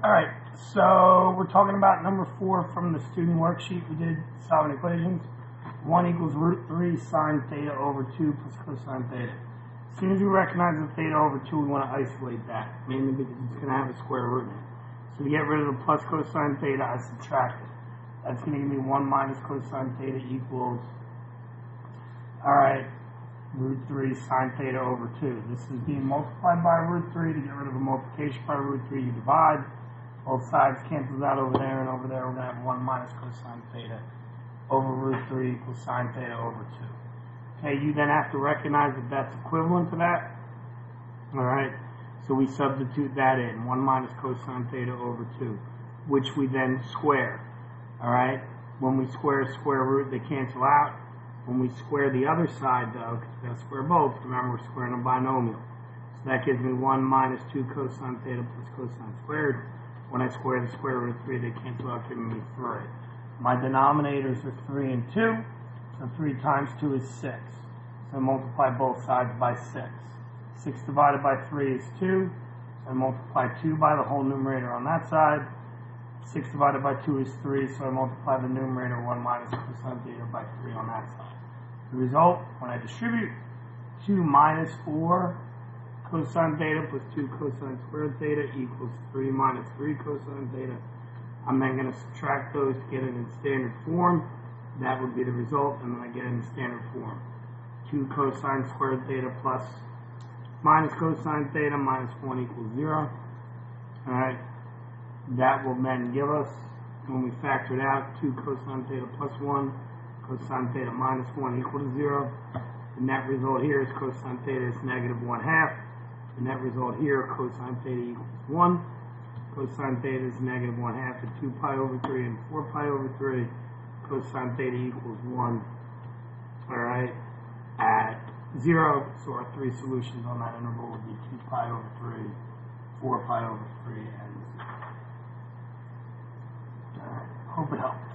Alright, so we're talking about number 4 from the student worksheet. We did solving equations. 1 equals root 3 sine theta over 2 plus cosine theta. As soon as we recognize the theta over 2, we want to isolate that, mainly because it's going to have a square root in it. So to get rid of the plus cosine theta, I subtract it. That's going to give me 1 minus cosine theta equals, alright, root 3 sine theta over 2. This is being multiplied by root 3. To get rid of the multiplication by root 3, you divide. Both sides cancels out over there, and over there we're going to have 1 minus cosine theta over root 3 equals sine theta over 2. Okay, you then have to recognize that that's equivalent to that. Alright, so we substitute that in, 1 minus cosine theta over 2, which we then square. Alright, when we square a square root, they cancel out. When we square the other side, though, because we have to square both, remember we're squaring a binomial. So that gives me 1 minus 2 cosine theta plus cosine squared. When I square the square root of 3, they cancel out, giving me 3. My denominators are 3 and 2, so 3 times 2 is 6. So I multiply both sides by 6. 6 divided by 3 is 2, so I multiply 2 by the whole numerator on that side. 6 divided by 2 is 3, so I multiply the numerator 1 minus cosine theta by 3 on that side. The result, when I distribute, 2 minus 4 cosine theta plus 2 cosine squared theta equals 3 minus 3 cosine theta. I'm then going to subtract those to get it in standard form. That would be the result, and then I get it in standard form. 2 cosine squared theta plus minus cosine theta minus 1 equals 0. Alright, that will then give us, when we factor it out, 2 cosine theta plus 1, cosine theta minus 1 equal to 0. The net result here is cosine theta is negative 1/2. The net result here, cosine theta equals 1. Cosine theta is negative 1/2 at 2 pi over 3 and 4 pi over 3. Cosine theta equals 1. Alright, at 0. So our 3 solutions on that interval would be 2 pi over 3, 4 pi over 3, and 0. Alright, hope it helped.